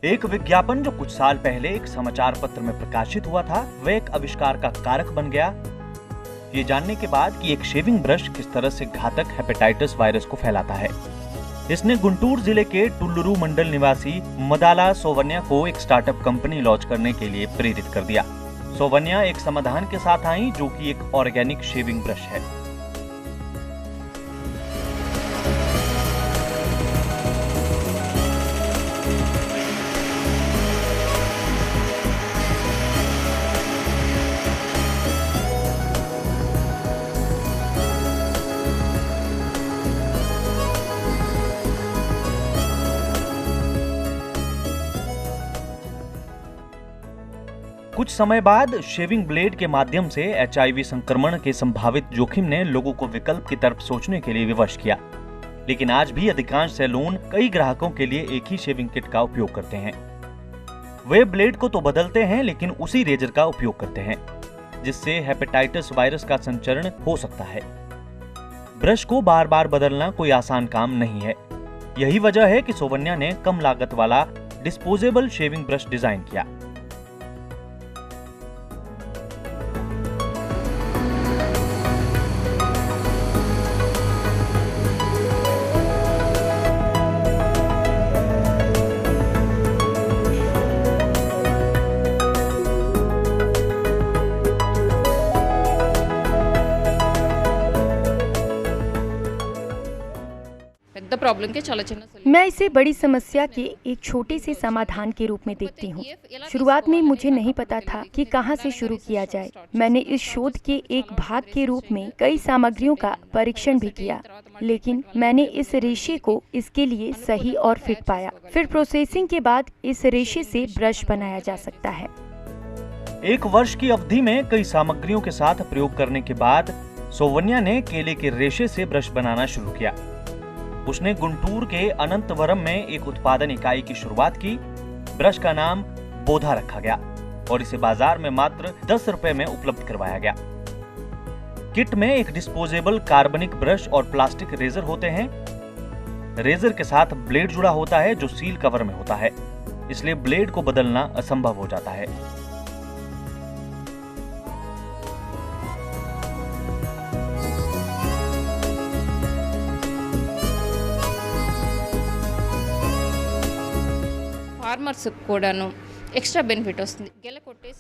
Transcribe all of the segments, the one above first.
एक विज्ञापन जो कुछ साल पहले एक समाचार पत्र में प्रकाशित हुआ था, वह एक आविष्कार का कारक बन गया, ये जानने के बाद कि एक शेविंग ब्रश किस तरह से घातक हेपेटाइटिस वायरस को फैलाता है। इसने गुंटूर जिले के टुल्लुरु मंडल निवासी मदाला सोवन्या को एक स्टार्टअप कंपनी लॉन्च करने के लिए प्रेरित कर दिया। सोवन्या एक समाधान के साथ आई जो कि एक ऑर्गेनिक शेविंग ब्रश है। कुछ समय बाद शेविंग ब्लेड के माध्यम से HIV संक्रमण के संभावित जोखिम ने लोगों को विकल्प की तरफ सोचने के लिए विवश किया। लेकिन आज भी अधिकांश सैलून कई ग्राहकों के लिए एक ही शेविंग किट का उपयोग करते हैं। वे ब्लेड को तो बदलते हैं लेकिन उसी रेजर का उपयोग करते हैं, जिससे हेपेटाइटिस वायरस का संचरण हो सकता है। ब्रश को बार बार बदलना कोई आसान काम नहीं है। यही वजह है कि सोवन्या ने कम लागत वाला डिस्पोजेबल शेविंग ब्रश डिजाइन किया। मैं इसे बड़ी समस्या के एक छोटे से समाधान के रूप में देखती हूँ। शुरुआत में मुझे नहीं पता था कि कहाँ से शुरू किया जाए। मैंने इस शोध के एक भाग के रूप में कई सामग्रियों का परीक्षण भी किया, लेकिन मैंने इस रेशे को इसके लिए सही और फिट पाया। फिर प्रोसेसिंग के बाद इस रेशे से ब्रश बनाया जा सकता है। एक वर्ष की अवधि में कई सामग्रियों के साथ प्रयोग करने के बाद सोवन्या ने केले के रेशे से ब्रश बनाना शुरू किया। उसने गुंटूर के अनंतवरम में एक उत्पादन इकाई की शुरुआत की। ब्रश का नाम बोधा रखा गया और इसे बाजार में मात्र 10 रुपए में उपलब्ध करवाया गया। किट में एक डिस्पोजेबल कार्बनिक ब्रश और प्लास्टिक रेजर होते हैं। रेजर के साथ ब्लेड जुड़ा होता है जो सील कवर में होता है, इसलिए ब्लेड को बदलना असंभव हो जाता है।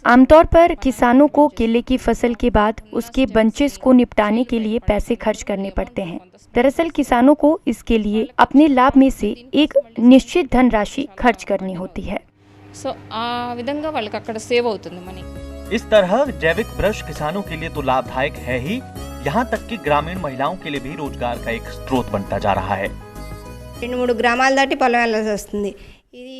आमतौर पर किसानों को केले की फसल के बाद उसके बंचेस को निपटाने के लिए पैसे खर्च करने पड़ते हैं। दरअसल किसानों को इसके लिए अपने लाभ में से एक निश्चित धनराशि खर्च करनी होती है। इस तरह जैविक ब्रश किसानों के लिए तो लाभदायक है ही, यहाँ तक कि ग्रामीण महिलाओं के लिए भी रोजगार का एक स्रोत बनता जा रहा है।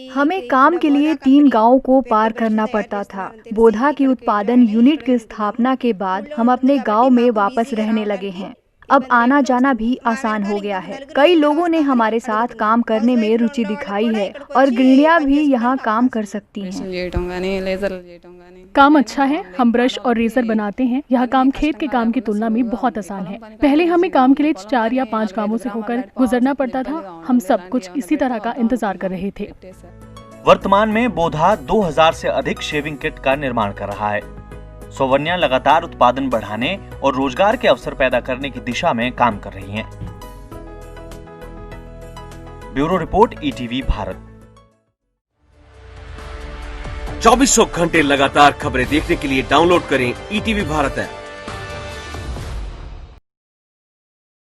हमें काम के लिए 3 गांवों को पार करना पड़ता था। बोधा की उत्पादन यूनिट की स्थापना के बाद हम अपने गांव में वापस रहने लगे हैं। अब आना जाना भी आसान हो गया है। कई लोगों ने हमारे साथ काम करने में रुचि दिखाई है और गृहिणियां भी यहाँ काम कर सकती हैं। काम अच्छा है। हम ब्रश और रेजर बनाते हैं। यह काम खेत के काम की तुलना में बहुत आसान है। पहले हमें काम के लिए 4 या 5 गांवों से होकर गुजरना पड़ता था। हम सब कुछ इसी तरह का इंतजार कर रहे थे। वर्तमान में बोधा 2000 से अधिक शेविंग किट का निर्माण कर रहा है। सोवन्या लगातार उत्पादन बढ़ाने और रोजगार के अवसर पैदा करने की दिशा में काम कर रही हैं। Bureau report, ETV Bharat. 2400 घंटे लगातार खबरें देखने के लिए डाउनलोड करें ETV भारत ऐप।